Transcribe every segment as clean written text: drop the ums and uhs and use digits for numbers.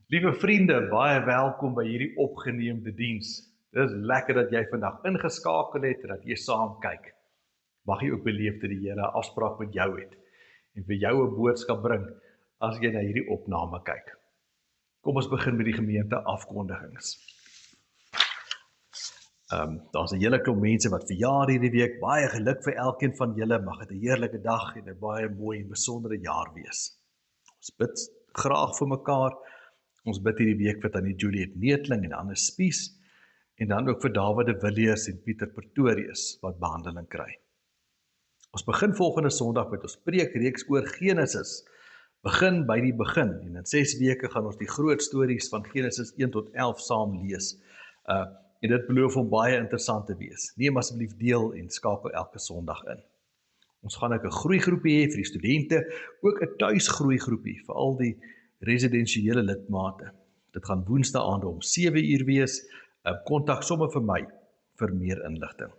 Liewe vriende, baie welkom by hierdie opgeneemde diens. Dit is lekker dat jy vandag ingeskakel het en dat jy saam kyk. Mag jy ook beleef dat die Here 'n afspraak met jou het en vir jou 'n boodskap bring as jy na hierdie opname kyk. Kom ons begin met die gemeente afkondigings. Daar's 'n hele klomp mense wat verjaar hierdie week. Baie geluk vir elkeen van julle. Mag dit 'n heerlike dag en 'n baie mooi en besondere jaar wees. Ons bid graag vir mekaar. Ons bid hierdie week vir Tannie Juliet Neetling en Anne Spies en dan ook vir David de Villiers en Pieter Pretorius wat behandeling kry. Ons begin volgende Sondag met ons preekreeks oor Genesis. Begin by die begin en in 6 weke gaan ons die groot stories van Genesis 1 tot 11 saam lees. En dit beloof om baie interessant te wees. Neem asseblief deel en skakel elke Sondag in. Ons gaan ook 'n groeigroepie hê vir die studente, ook 'n tuisgroeigroepie vir al die residensiële lidmate. Dit gaan woensdae aande om 7 uur wees. Kontak sommer vir my vir meer inligting.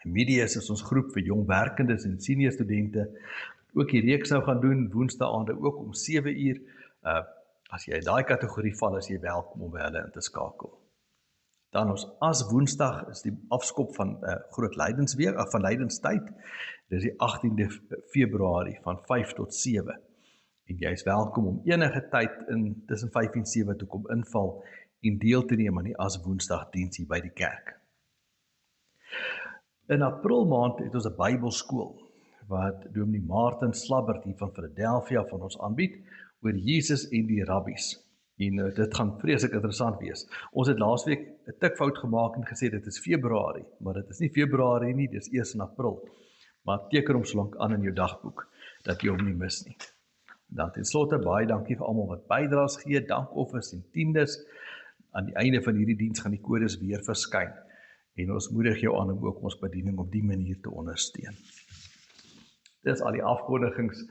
Medias is ons groep vir jong werkendes en senior studente. Ook die reeks nou gaan doen woensdae aande ook om 7 uur. As jy in daai kategorie val, is jy welkom om by hulle in te skakel. Dan ons as woensdag is die afskop van groot lydensweek van lydenstyd. Dit is die 18de Februarie van 5 tot 7. En jy is welkom om enige tyd tussen 5 en 7 te kom inval en deel te neem aan die as woensdag diens hier by die kerk. In April maand het ons 'n Bybelskool wat Dominee Martin Slabbert hier van Philadelphia van ons aanbied oor Jesus en die rabbies. En dit gaan vreeslik interessant wees. Ons het laasweek 'n tikfout gemaak en gesê dit is Februarie, maar dit is nie Februarie nie, dit is eers in April. Maar teken hom solank aan in jou dagboek dat jy hom nie mis nie. Dan ten slotte baie dankie vir almal wat bydraes gee, dankoffers en tiendes. Aan die einde van hierdie diens gaan die kodes weer verskyn. En ons moedig jou aan om ook ons bediening op die manier te ondersteun. Dis al die afkondigings,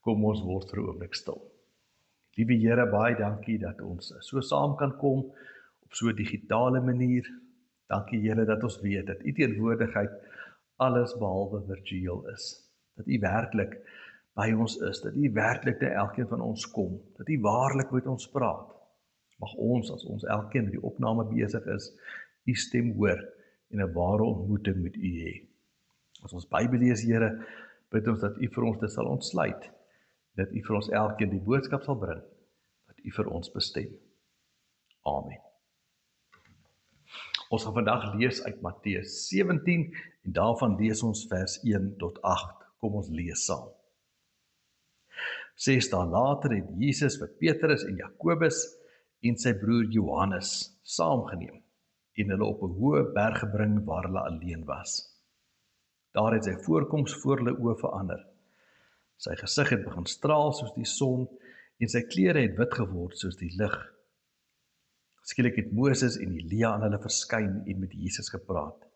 kom ons word vir 'n oomblik stil. Liewe Here, baie dankie dat ons so saam kan kom op so 'n digitale manier. Dankie Here dat ons weet dat U teenwoordigheid alles behalwe virtueel is. Dat U werklik by ons is, dat U werklik na elkeen van ons kom, dat U waarlik met ons praat. Mag ons, as ons elkeen met die opname besig is, U stem hoor en 'n ware ontmoeting met U hê. As ons Bybel lees, Here, bid ons dat U vir ons dit sal ontsluit, dat U vir ons elkeen die boodskap sal bring, wat U vir ons bestem. Amen. Ons gaan vandag lees uit Matteus 17 en daarvan lees ons vers 1 tot 8. Kom ons lees saam. 6 dae later het Jesus vir Petrus en Jakobus en sy broer Johannes saamgeneem en hulle op 'n hoë berg gebring waar hulle alleen was. Daar het sy voorkoms voor hulle oë verander. Sy gesig het begin straal soos die son en sy klere het wit geword soos die lig. Skielik het Moses en Elia aan hulle verskyn en met Jesus gepraat.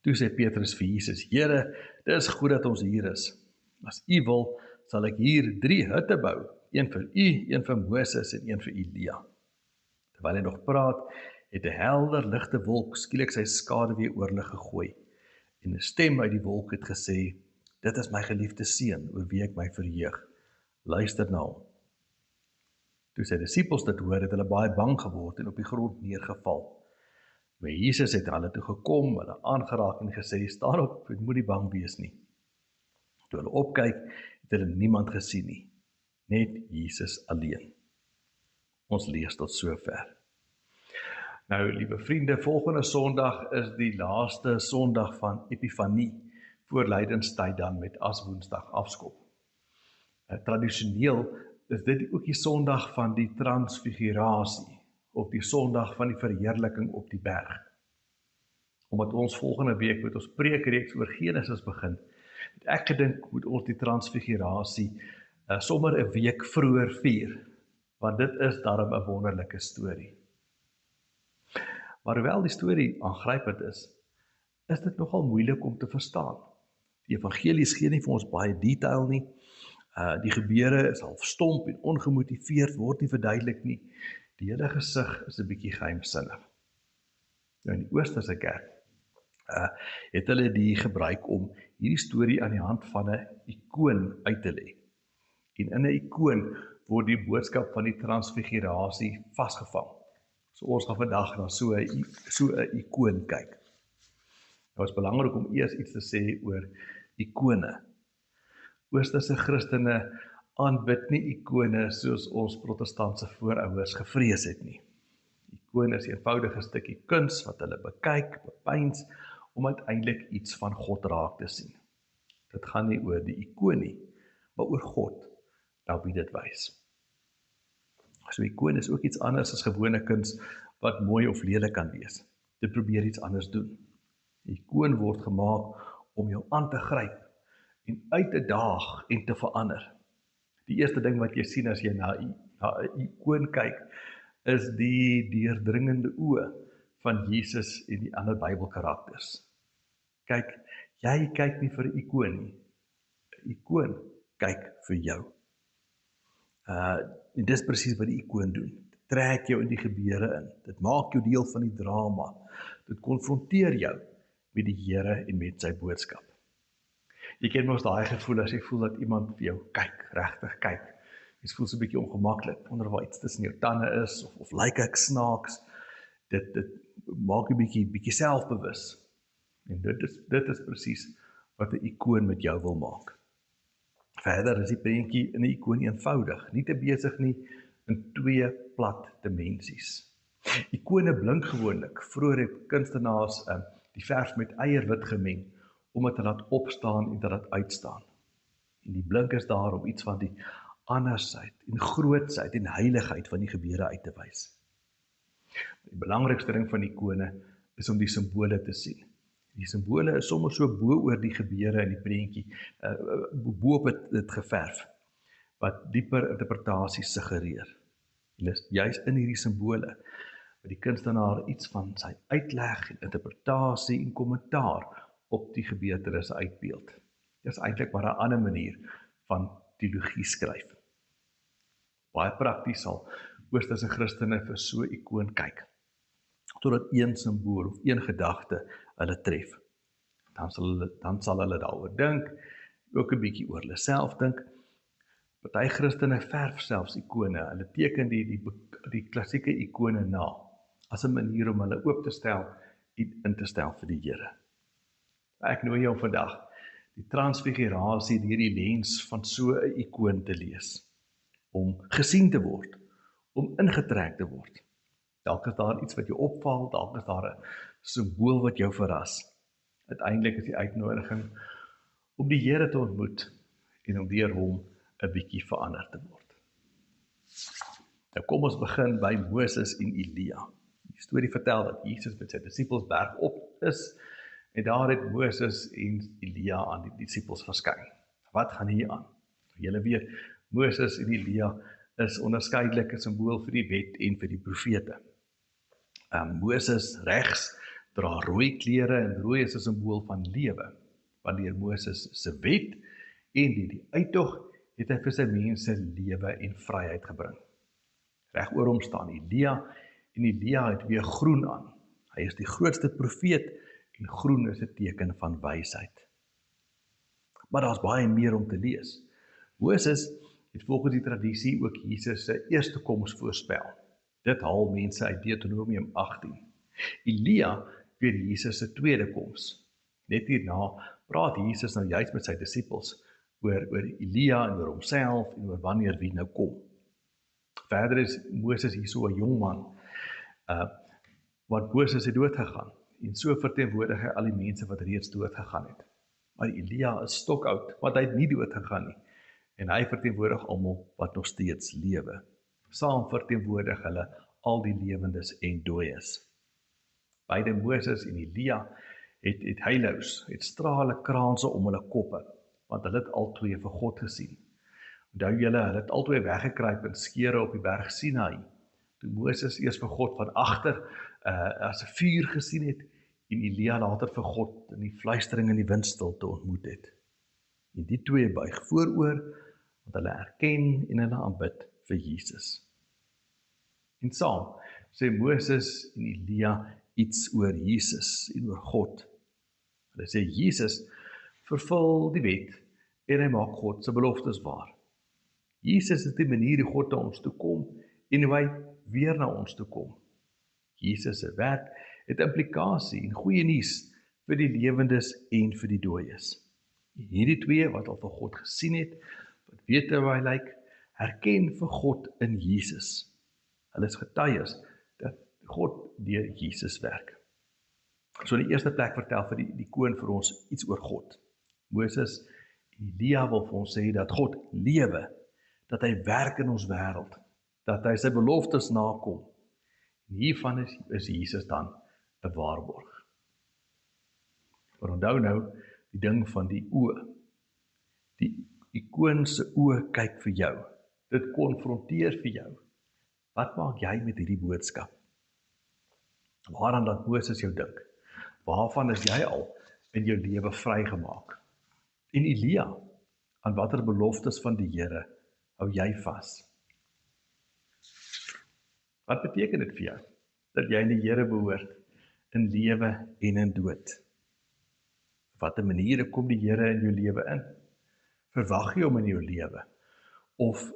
Toe sê Petrus vir Jesus: Here, dit is goed dat ons hier is. As U wil, sal ek hier 3 hutte bou, een vir U, een vir Moses en een vir Elia. Terwyl hy nog praat, het 'n helder ligte wolk skielik sy skaduwee oor hulle gegooi en 'n stem uit die wolk het gesê: Dit is my geliefde seun, oor wie ek my verheug. Luister na hom. Toe sy disippels dit hoor, het hulle baie bang geword en op die grond neergeval. Maar Jesus het hulle toe gekom, hulle aangeraak en gesê: Staan op en moenie bang wees nie. Toe hulle opkyk, het hulle niemand gesien nie, net Jesus alleen. Ons lees tot sover. Nou, liewe vriende, volgende Sondag is die laaste Sondag van Epifanie, voor lydenstyd dan met as Woensdag afskop. Tradisioneel is dit ook die Sondag van die transfigurasie, of die Sondag van die verheerliking op die berg. Omdat ons volgende week met ons preekreeks oor Genesis begin, het ek gedink moet ons die transfigurasie sommer 'n week vroeër vier, want dit is daarom 'n wonderlike storie. Maar hoewel die storie aangrypend is dit nogal moeilik om te verstaan. Die evangelies gee nie vir ons baie detail nie. Die gebeure is half stomp en ongemotiveerd, word nie verduidelik nie. Die hele gesig is 'n bietjie geheimsinnig. Nou in die Oosterse kerk het hulle die gebruik om hierdie storie aan die hand van 'n ikoon uit te lê. En in 'n ikoon word die boodskap van die transfigurasie vasgevang. So ons gaan vandag na so 'n ikoon kyk. Nou is belangrik om eers iets te sê oor ikone. Oosterse Christene aanbid nie ikone soos ons protestantse voorouers gevrees het nie. Ikone is 'n eenvoudige stukkie kuns wat hulle bekyk, bepeins, om uiteindelik iets van God raak te sien. Dit gaan nie oor die ikoon nie, maar oor God, nou wie dit wys. So ikoon is ook iets anders as gewone kuns wat mooi of lelik kan wees. Dit probeer iets anders doen. Die ikoon word gemaak om jou aan te gryp en uit te daag en te verander. Die eerste ding wat jy sien as jy na 'n ikoon kyk, is die deurdringende oë van Jesus en die ander Bybelkarakters. Kyk, jy kyk nie vir 'n ikoon nie. 'n Ikoon kyk vir jou. En dis presies wat die ikoon doen. Dit trek jou in die gebeure in. Dit maak jou deel van die drama. Dit konfronteer jou met die Here en met sy boodskap. Jy ken mos daai gevoel as jy voel dat iemand vir jou kyk, regtig kyk. Jy voel so 'n bietjie ongemaklik, wonder waar iets tussen jou tande is, of lyk ek snaaks. Dit maak jy bietjie selfbewus. En dit is presies wat 'n ikoon met jou wil maak. Verder is die prentjie in 'n ikoon eenvoudig, nie te besig nie in twee plat dimensies. Ikone blink gewoonlik. Vroeger het kunstenaars die verf met eierwit gemeng om dit te laat opstaan en te laat uitstaan. En die blink is daar om iets van die andersheid en grootsheid en heiligheid van die gebeure uit te wys. Die belangrikste ding van ikone is om die simbole te sien. Die simbole is sommer so bo oor die gebeure in die prentjie, bo op dit geverf, wat dieper interpretasies suggereer. En dis juist in hierdie simbole wat die kunstenaar iets van sy uitleg en interpretasie en kommentaar op die gebeurtenisse uitbeeld. Dit is eintlik maar 'n ander manier van teologie skryf. Baie prakties sal Oosterse Christene vir so 'n ikoon kyk, totdat een simbool of een gedagte hulle tref. Dan sal hulle daaroor dink, ook 'n bietjie oor hulle self dink. Party Christene verf selfs ikone, hulle teken die klassieke ikone na, as 'n manier om hulle oop te stel en in te stel vir die Here. Ek nooi jou vandag die transfigurasie deur die lens van so 'n ikoon te lees, om gesien te word, om ingetrek te word. Dalk is daar iets wat jou opval, dalk is daar 'n simbool wat jou verras. Uiteindelik is die uitnodiging om die Here te ontmoet en om deur hom 'n bietjie verander te word. Nou kom ons begin by Moses en Elia. Die storie vertel dat Jesus met sy disippels bergop is en daar het Moses en Elia aan die disippels verskyn. Wat gaan hier aan? Julle weet, Moses en Elia is onderskeidelik 'n simbool vir die wet en vir die profete. Moses regs dra rooi klere en rooi is 'n simbool van lewe. Wanneer Moses se wet en die uittog het hy vir sy mense lewe en vryheid gebring. Reg oor hom staan Elia en Elia het weer groen aan. Hy is die grootste profeet en groen is 'n teken van wysheid. Maar daar's baie meer om te lees. Moses het volgens die tradisie ook Jesus se eerste koms voorspel. Dit haal mense uit Deuteronomium 18. Elia weer Jesus se tweede koms. Net hierna praat Jesus nou juist met sy disippels oor Elia en oor homself en oor wanneer wie nou kom. Verder is Moses hier so 'n jong man, want Moses het dood gegaan en so verteenwoordig hy al die mense wat reeds dood gegaan het. Maar Elia is stokoud, want hy het nie dood gegaan nie. En hy verteenwoordig almal wat nog steeds lewe. Saam verteenwoordig hulle al die lewendes en dooies. Beide Moses en Elia het heilous, het strale kraanse om hulle koppe, want hulle het albei vir God gesien. Onthou julle, hulle het albei weggekruip in skeure op die berg Sinai, toe Moses eers vir God van agter as 'n vuur gesien het, en Elia later vir God in die fluistering in die windstilte ontmoet het. En die twee buig vooroor, want hulle erken en hulle aanbid vir Jesus. En saam sê Moses en Elia iets oor Jesus en oor God. Hulle sê Jesus vervul die wet en hy maak God se beloftes waar. Jesus is die manier hoe God na ons toe kom en hoe hy weer na ons toe kom. Jesus se werk het implikasie en goeie nuus vir die lewendes en vir die dooies. En hierdie twee wat al vir God gesien het, wat weet hoe hy lyk, herken vir God in Jesus. Hulle is getuies dat God deur Jesus werk. So in die eerste plek vertel vir die koning vir ons iets oor God. Moses en Elia wil vir ons sê dat God lewe, dat hy werk in ons wêreld, dat hy sy beloftes nakom. En hiervan is Jesus dan 'n waarborg. Maar onthou nou die ding van die oë. Die koning se oë kyk vir jou. Dit konfronteer vir jou. Wat maak jy met hierdie boodskap? Waaraan laat Moses jou dink? Waarvan is jy al in jou lewe vrygemaak? En Elia, aan watter beloftes van die Here hou jy vas? Wat beteken dit vir jou, dat jy in die Here behoort, in lewe en in dood? Op watter maniere kom die Here in jou lewe in? Verwag jy hom in jou lewe? Of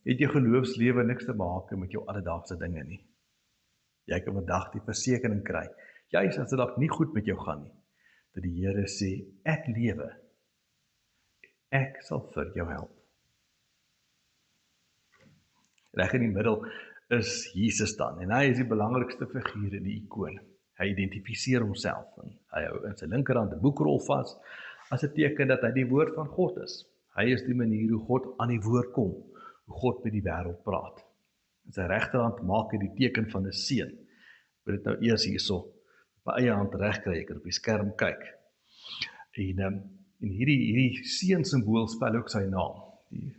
het jou geloofslewe niks te maak met jou alledaagse dinge nie? Jy kan vandag die versekering kry, juis as dit dalk nie goed met jou gaan nie, dat die Here sê, ek lewe, ek sal vir jou help. Reg in die middel is Jesus dan, en hy is die belangrikste figuur in die ikoon. Hy identifiseer homself, en hy hou in sy linkerhand 'n boekrol vas, as 'n teken dat hy die woord van God is. Hy is die manier hoe God aan die woord kom, hoe God met die wêreld praat. In sy regterhand maak hy die teken van 'n seun. Ek wil dit nou eers hierso op my eie hand regkry, ek kan op die skerm kyk. En hierdie seun simbool spel ook sy naam. Die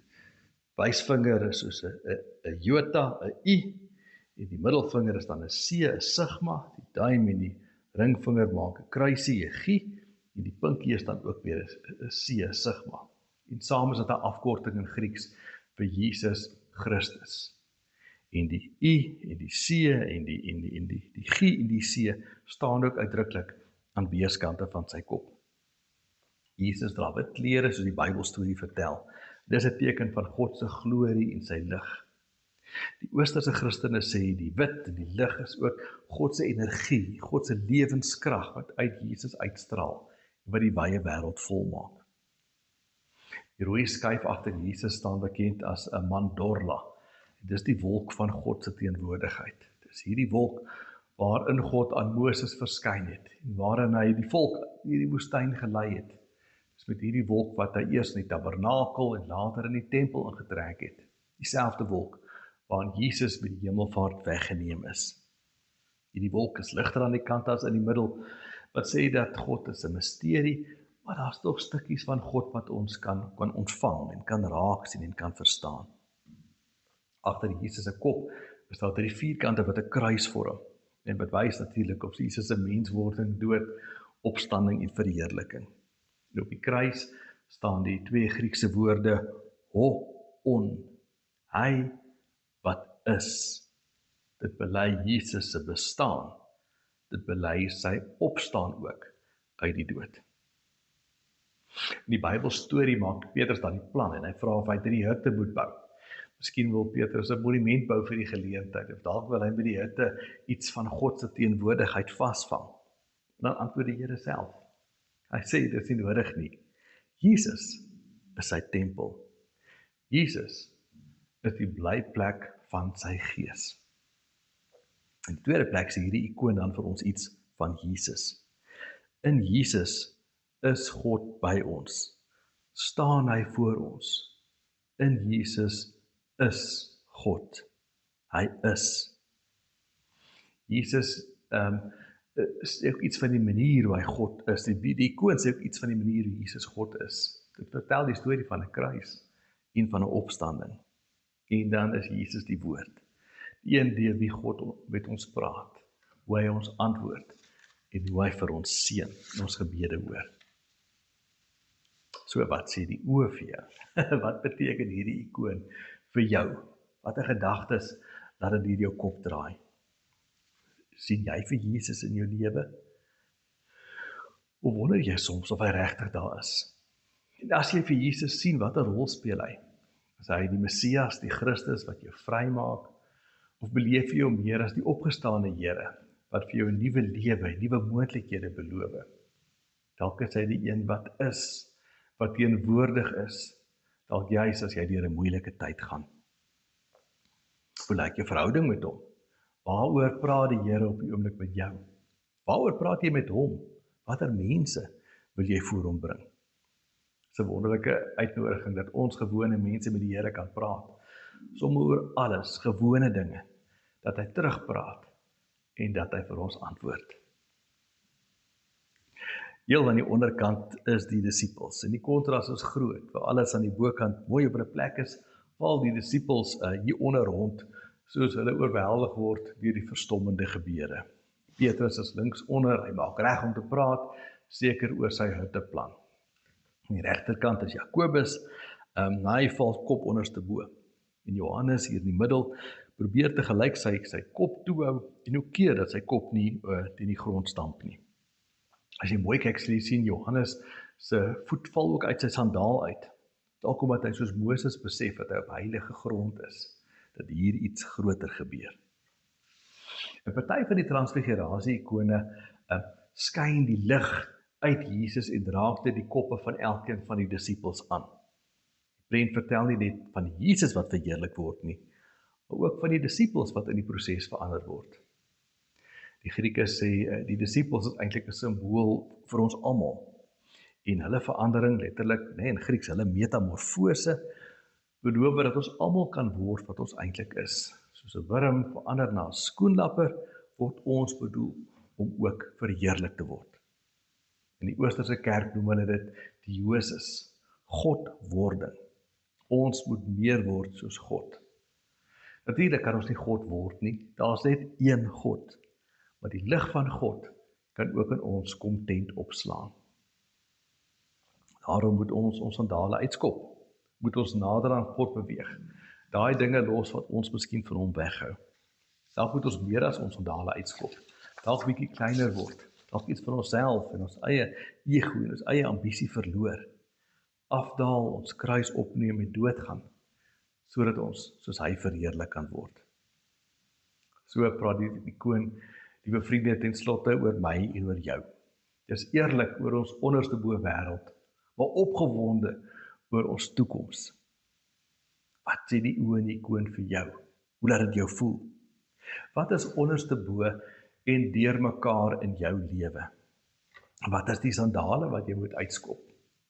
wysvinger is soos 'n jota, 'n I, en die middelvinger is dan 'n C, 'n sigma, die duim en die ringvinger maak 'n kruisie, 'n G, en die pinkie is dan ook weer 'n C, 'n sigma. En saam is dit 'n afkorting in Grieks vir Jesus Christus. En die I en die C en die G en die C staan ook uitdruklik aan weerskante van sy kop. Jesus dra wit klere soos die Bybelstorie vertel. Dis 'n teken van God se glorie en sy lig. Die Oosterse Christene sê die wit en die lig is ook God se energie, God se lewenskrag wat uit Jesus uitstraal en wat die wye wêreld volmaak. Die rooi skyf agter Jesus staan bekend as 'n mandorla. Dis die wolk van God se teenwoordigheid. Dis hierdie wolk waarin God aan Moses verskyn het en waarin hy die volk hierdie woestyn gelei het. Dis met hierdie wolk wat hy eers in die tabernakel en later in die tempel ingetrek het. Dieselfde wolk waarin Jesus met die hemelvaart weggeneem is. Hierdie wolk is ligter aan die kant as in die middel, wat sê dat God is 'n misterie, maar daar's tog stukkies van God wat ons kan ontvang en kan raak sien en kan verstaan. Agter Jesus se kop is daar 3 vierkante wat 'n kruis vorm en wat wys natuurlik op Jesus se menswording, dood, opstanding en verheerliking. En op die kruis staan die 2 Griekse woorde ho, on, hy wat is. Dit bely Jesus se bestaan. Dit bely sy opstaan ook uit die dood. In die Bybelstorie maak Petrus dan die plan en hy vra of hy 3 hutte moet bou. Miskien wil Petrus 'n monument bou vir die geleentheid, of dalk wil hy met die hutte iets van God se teenwoordigheid vasvang. En dan antwoord die Here self. Hy sê dit is nie nodig nie. Jesus is sy tempel. Jesus is die blyplek van sy gees. In die tweede plek sê hierdie ikoon dan vir ons iets van Jesus. In Jesus is God by ons. Staan hy voor ons. In Jesus is God. Hy is. Jesus sê ook iets van die manier hoe hy God is. Die ikoon sê ook iets van die manier hoe Jesus God is. Dit vertel die storie van 'n kruis en van 'n opstanding. En dan is Jesus die woord. Die een deur wie God met ons praat, hoe hy ons antwoord en hoe hy vir ons seën en ons gebede hoor. So wat sê die oë vir jou? Wat beteken hierdie ikoon vir jou? Watter gedagtes laat dit deur jou kop draai? Sien jy vir Jesus in jou lewe? Of wonder jy soms of hy regtig daar is? En as jy vir Jesus sien, watter rol speel hy? Is hy die Messias, die Christus wat jou vrymaak, of beleef jy hom meer as die opgestane Here wat vir jou 'n nuwe lewe, nuwe moontlikhede beloof? Dalk is hy die een wat is, wat teenwoordig is, dalk juis as jy deur 'n moeilike tyd gaan. Hoe lyk jou verhouding met hom? Waaroor praat die Here op die oomblik met jou? Waaroor praat jy met hom? Watter mense wil jy voor hom bring? Dis 'n wonderlike uitnodiging dat ons gewone mense met die Here kan praat. Sommige oor alles, gewone dinge, dat hy terugpraat en dat hy vir ons antwoord. Heel aan die onderkant is die disippels en die kontras is groot. Waar alles aan die bokant mooi op 'n plek is, val die disippels hier onder rond, soos hulle oorweldig word deur die verstommende gebeure. Petrus is links onder, hy maak reg om te praat, seker oor sy hutteplan. Aan die regterkant is Jakobus, hy val kop onderste bo. En Johannes hier in die middel probeer te gelyk sy kop toehou en hoe keer dat sy kop nie teen die grond stamp nie. As jy mooi kyk, sal jy sien Johannes se voet val ook uit sy sandaal uit. Dalk omdat hy soos Moses besef dat hy op heilige grond is, dat hier iets groter gebeur. 'n Party van die transfigurasie-ikone skyn die lig uit Jesus en raak dit die koppe van elkeen van die disippels aan. Die prent vertel nie net van Jesus wat verheerlik word nie, maar ook van die disippels wat in die proses verander word. Die Grieke sê die disippels is eintlik 'n simbool vir ons almal. En hulle verandering, letterlik, in Grieks, hulle metamorfose, beloof dat ons almal kan word wat ons eintlik is. Soos 'n wurm verander na 'n skoenlapper, word ons bedoel om ook verheerlik te word. In die Oosterse kerk noem hulle dit die Josis, Godwording. Ons moet meer word soos God. Natuurlik kan ons nie God word nie, daar's net een God, maar die lig van God kan ook in ons kom tent opslaan. Daarom moet ons sandale uitskop, moet ons nader aan God beweeg, daai dinge los wat ons miskien van hom weghou. Dalk moet ons meer as ons sandale uitskop, dalk bietjie kleiner word, dalk iets van onsself en ons eie ego en ons eie ambisie verloor, afdaal, ons kruis opneem en doodgaan, sodat ons soos hy verheerlik kan word. So praat die ikoon, liewe vriende, ten slotte oor my en oor jou. Dis eerlik oor ons onderste bo wêreld, maar opgewonde oor ons toekoms. Wat sê die oë in die ikoon vir jou? Hoe laat dit jou voel? Wat is onderste bo en deur mekaar in jou lewe? Wat is die sandale wat jy moet uitskop?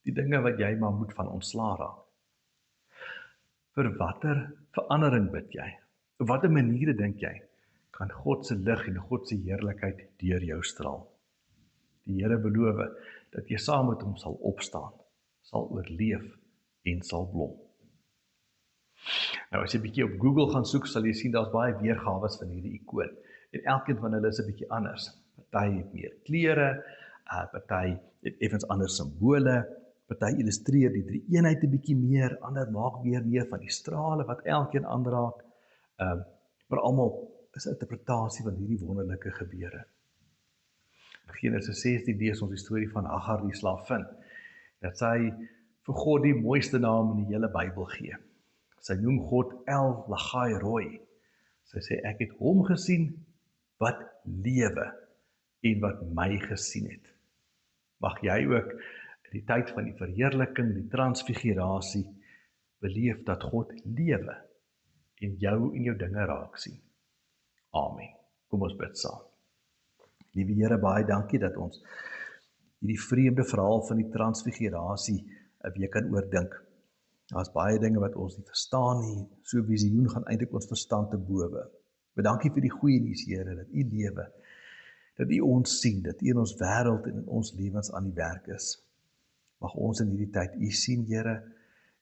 Die dinge wat jy maar moet van ontslaa raak? Vir watter verandering bid jy? Op watter maniere dink jy kan God se lig en God se heerlikheid deur jou straal? Die Here beloof dat jy saam met hom sal opstaan, sal oorleef en sal blom. Nou as jy 'n bietjie op Google gaan soek, sal jy sien daar's baie weergawe van hierdie ikoon. En elkeen van hulle is 'n bietjie anders. Party het meer kleure, party het effens ander simbole, party illustreer die drie eenheid 'n bietjie meer, ander maak weer meer van die strale wat elkeen aanraak. Maar almal is 'n interpretasie van hierdie wonderlike gebeure. In Genesis 16 lees ons die storie van Hagar die slavin, dat sy vir God die mooiste naam in die hele Bybel gee. Sy noem God El Lagai Roi. Sy sê ek het hom gesien wat lewe en wat my gesien het. Mag jy ook in die tyd van die verheerliking, die transfigurasie, beleef dat God lewe en jou dinge raak sien. Amen. Kom ons bid saam. Liewe Here, baie dankie dat ons hierdie vreemde verhaal van die transfigurasie weer kan oordink. Daar's baie dinge wat ons nie verstaan nie, so 'n visioen gaan eintlik ons verstand te bowe. Bedankie vir die goeie nuus, Here, dat U lewe, dat U ons sien, dat U in ons wêreld en in ons lewens aan die werk is. Mag ons in hierdie tyd U sien, Here,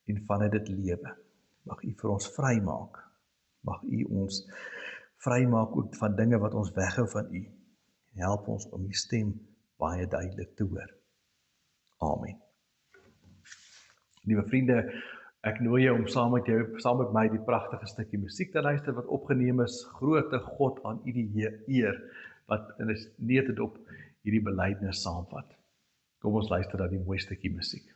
en vanuit dit lewe. Mag U vir ons vrymaak. Mag U ons vrymaak ook van dinge wat ons weghou van U. Help ons om U stem baie duidelik te hoor. Amen. Liewe vriende, ek nooi jou om saam met my die pragtige stukkie musiek te luister wat opgeneem is, Grote God aan U die eer, wat in 'n neutedop hierdie belydenis saamvat. Kom ons luister na die mooi stukkie musiek.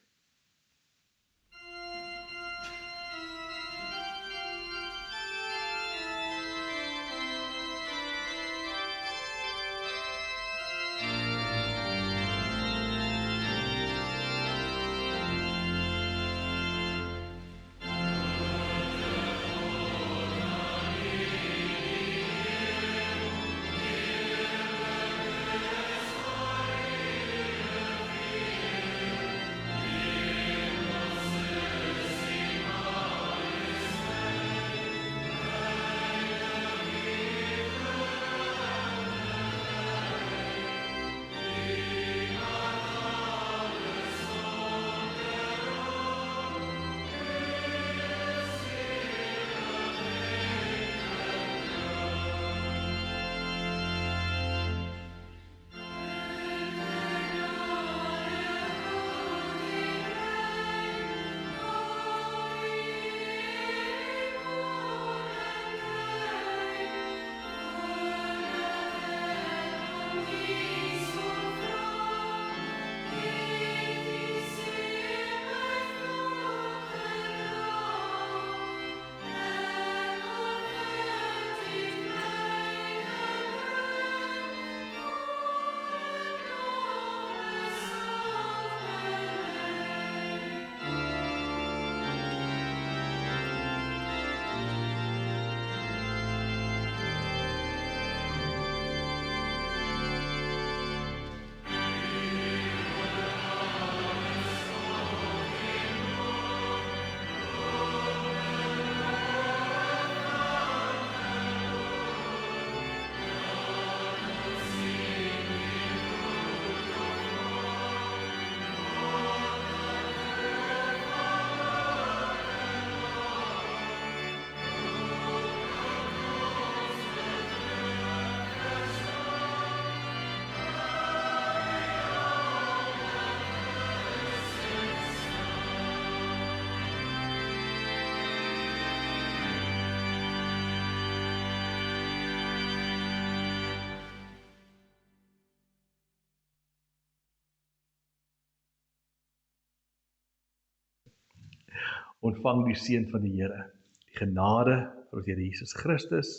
ontvang die seën van die Here. Die genade van ons Here Jesus Christus,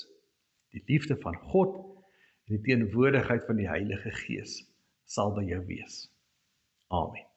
die liefde van God en die teenwoordigheid van die Heilige Gees sal by jou wees. Amen.